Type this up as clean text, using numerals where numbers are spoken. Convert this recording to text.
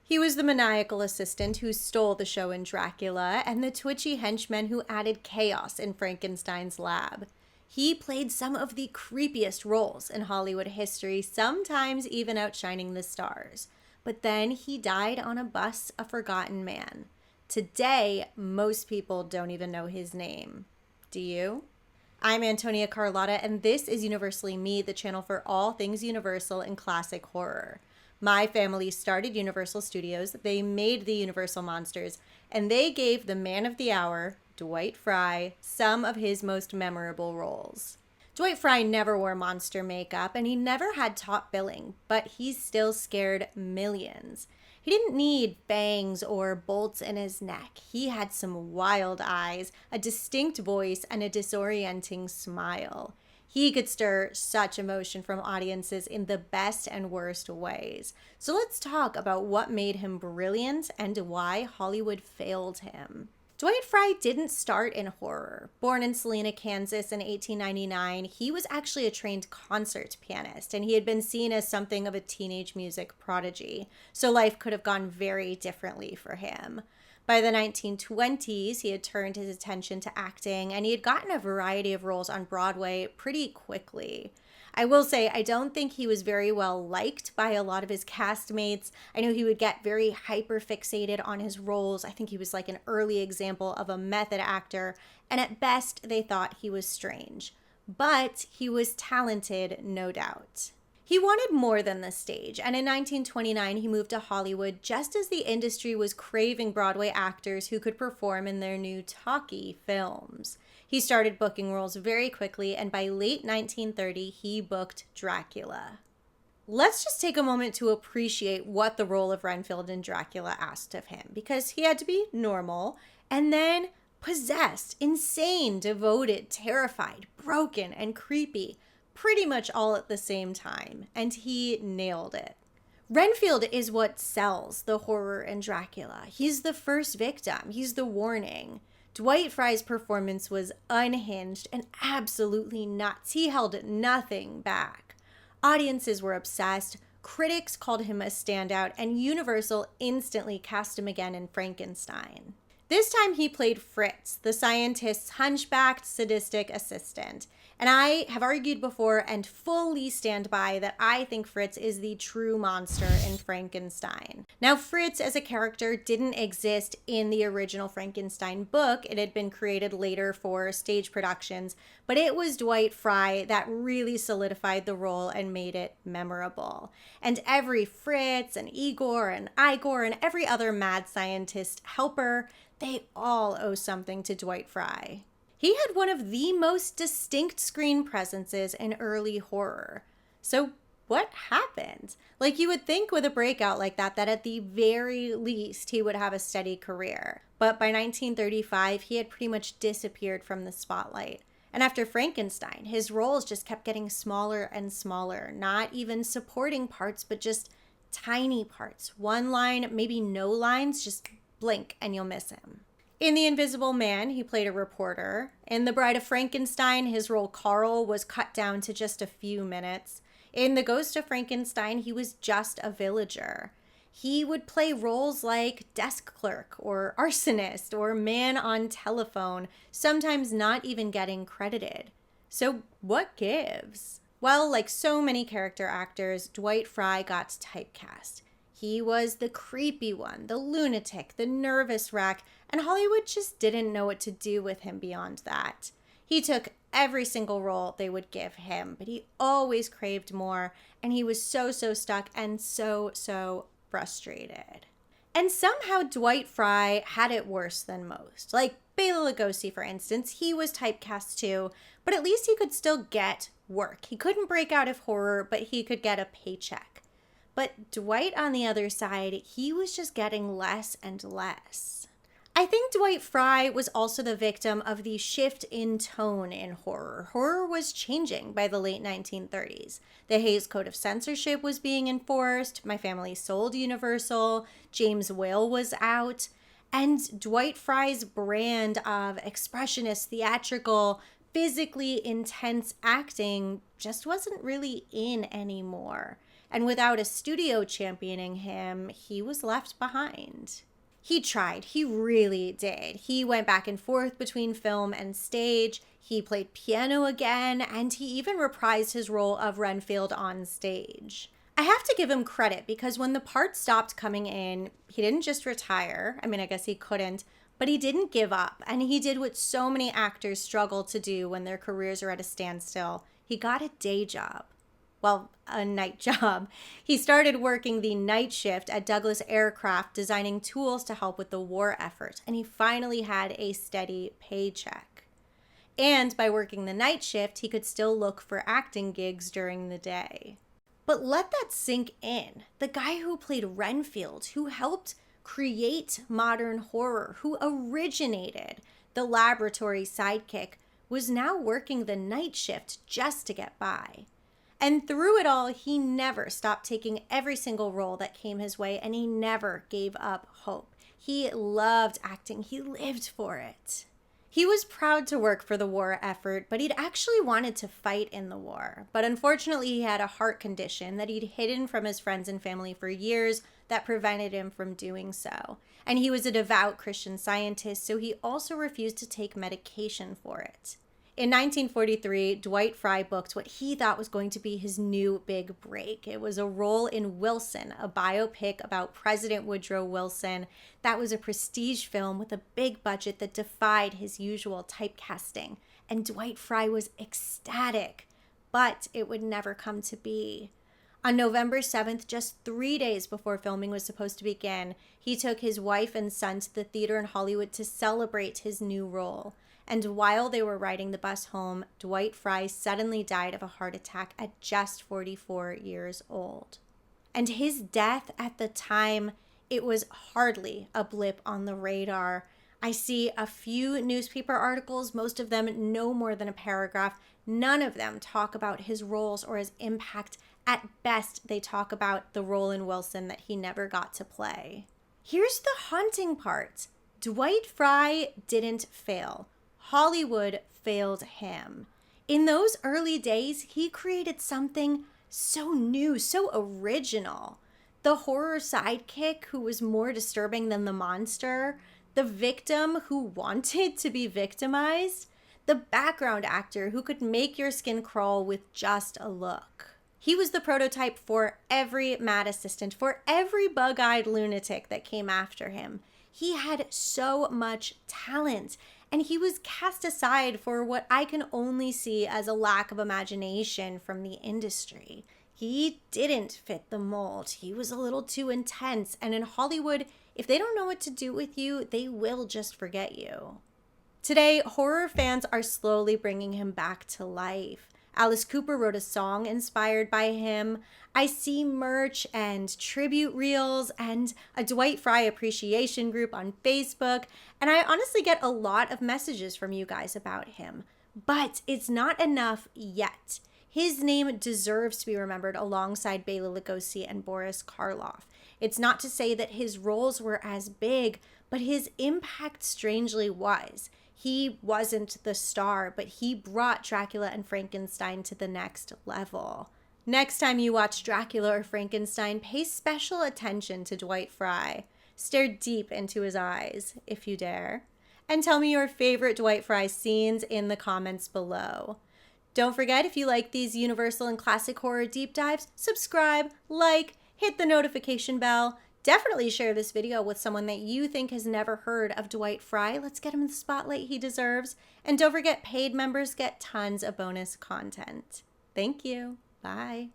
He was the maniacal assistant who stole the show in Dracula and the twitchy henchman who added chaos in Frankenstein's lab. He played some of the creepiest roles in Hollywood history, sometimes even outshining the stars. But then he died on a bus, a forgotten man. Today, most people don't even know his name. Do you? I'm Antonia Carlotta, and this is Universally Me, the channel for all things Universal and classic horror. My family started Universal Studios, they made the Universal Monsters, and they gave the man of the hour, Dwight Frye, some of his most memorable roles. Dwight Frye never wore monster makeup, and he never had top billing, but he still scared millions. He didn't need fangs or bolts in his neck. He had some wild eyes, a distinct voice, and a disorienting smile. He could stir such emotion from audiences in the best and worst ways. So let's talk about what made him brilliant and why Hollywood failed him. Dwight Frye didn't start in horror. Born in Salina, Kansas in 1899, he was actually a trained concert pianist, and he had been seen as something of a teenage music prodigy, so life could have gone very differently for him. By the 1920s, he had turned his attention to acting, and he had gotten a variety of roles on Broadway pretty quickly. I will say, I don't think he was very well liked by a lot of his castmates. I know he would get very hyper fixated on his roles. I think he was like an early example of a method actor, and at best, they thought he was strange. But he was talented, no doubt. He wanted more than the stage, and in 1929 he moved to Hollywood just as the industry was craving Broadway actors who could perform in their new talkie films. He started booking roles very quickly, and by late 1930 he booked Dracula. Let's just take a moment to appreciate what the role of Renfield in Dracula asked of him, because he had to be normal, and then possessed, insane, devoted, terrified, broken, and creepy. Pretty much all at the same time, and he nailed it. Renfield is what sells the horror in Dracula. He's the first victim. He's the warning. Dwight Frye's performance was unhinged and absolutely nuts. He held nothing back. Audiences were obsessed. Critics called him a standout, and Universal instantly cast him again in Frankenstein. This time he played Fritz, the scientist's hunchbacked, sadistic assistant. And I have argued before and fully stand by that I think Fritz is the true monster in Frankenstein. Now, Fritz as a character didn't exist in the original Frankenstein book. It had been created later for stage productions, but it was Dwight Frye that really solidified the role and made it memorable. And every Fritz and Igor and Igor and every other mad scientist helper, they all owe something to Dwight Frye. He had one of the most distinct screen presences in early horror. So what happened? Like, you would think with a breakout like that at the very least he would have a steady career. But by 1935, he had pretty much disappeared from the spotlight. And after Frankenstein, his roles just kept getting smaller and smaller. Not even supporting parts, but just tiny parts. One line, maybe no lines, just blink and you'll miss him. In The Invisible Man, he played a reporter. In The Bride of Frankenstein, his role Carl was cut down to just a few minutes. In The Ghost of Frankenstein, he was just a villager. He would play roles like desk clerk or arsonist or man on telephone, sometimes not even getting credited. So what gives? Well, like so many character actors, Dwight Frye got typecast. He was the creepy one, the lunatic, the nervous wreck, and Hollywood just didn't know what to do with him beyond that. He took every single role they would give him, but he always craved more, and he was so stuck and so frustrated. And somehow Dwight Frye had it worse than most. Like Bela Lugosi, for instance, he was typecast too, but at least he could still get work. He couldn't break out of horror, but he could get a paycheck. But Dwight, on the other side, he was just getting less and less. I think Dwight Frye was also the victim of the shift in tone in horror. Horror was changing by the late 1930s. The Hays Code of Censorship was being enforced. My family sold Universal. James Whale was out. And Dwight Frye's brand of expressionist, theatrical, physically intense acting just wasn't really in anymore. And without a studio championing him, he was left behind. He tried. He really did. He went back and forth between film and stage. He played piano again, and he even reprised his role of Renfield on stage. I have to give him credit because when the part stopped coming in, he didn't just retire. I mean, I guess he couldn't, but he didn't give up. And he did what so many actors struggle to do when their careers are at a standstill. He got a day job. Well, a night job. He started working the night shift at Douglas Aircraft, designing tools to help with the war effort, and he finally had a steady paycheck. And by working the night shift, he could still look for acting gigs during the day. But let that sink in. The guy who played Renfield, who helped create modern horror, who originated the laboratory sidekick, was now working the night shift just to get by. And through it all, he never stopped taking every single role that came his way, and he never gave up hope. He loved acting. He lived for it. He was proud to work for the war effort, but he'd actually wanted to fight in the war. But unfortunately, he had a heart condition that he'd hidden from his friends and family for years that prevented him from doing so. And he was a devout Christian Scientist, so he also refused to take medication for it. In 1943, Dwight Frye booked what he thought was going to be his new big break. It was a role in Wilson, a biopic about President Woodrow Wilson. That was a prestige film with a big budget that defied his usual typecasting. And Dwight Frye was ecstatic, but it would never come to be. On November 7th, just 3 days before filming was supposed to begin, he took his wife and son to the theater in Hollywood to celebrate his new role. And while they were riding the bus home, Dwight Frye suddenly died of a heart attack at just 44 years old. And his death at the time, it was hardly a blip on the radar. I see a few newspaper articles, most of them no more than a paragraph. None of them talk about his roles or his impact. At best, they talk about the role in Wilson that he never got to play. Here's the haunting part. Dwight Frye didn't fail. Hollywood failed him. In those early days, he created something so new, so original. The horror sidekick who was more disturbing than the monster, the victim who wanted to be victimized, the background actor who could make your skin crawl with just a look. He was the prototype for every mad assistant, for every bug-eyed lunatic that came after him. He had so much talent, and he was cast aside for what I can only see as a lack of imagination from the industry. He didn't fit the mold. He was a little too intense, and in Hollywood, if they don't know what to do with you, they will just forget you. Today, horror fans are slowly bringing him back to life. Alice Cooper wrote a song inspired by him. I see merch and tribute reels and a Dwight Frye appreciation group on Facebook. And I honestly get a lot of messages from you guys about him. But it's not enough yet. His name deserves to be remembered alongside Bela Lugosi and Boris Karloff. It's not to say that his roles were as big, but his impact strangely was. He wasn't the star, but he brought Dracula and Frankenstein to the next level. Next time you watch Dracula or Frankenstein, pay special attention to Dwight Frye. Stare deep into his eyes, if you dare. And tell me your favorite Dwight Frye scenes in the comments below. Don't forget, if you like these universal and classic horror deep dives, subscribe, like, hit the notification bell. Definitely share this video with someone that you think has never heard of Dwight Frye. Let's get him in the spotlight he deserves. And don't forget, paid members get tons of bonus content. Thank you. Bye.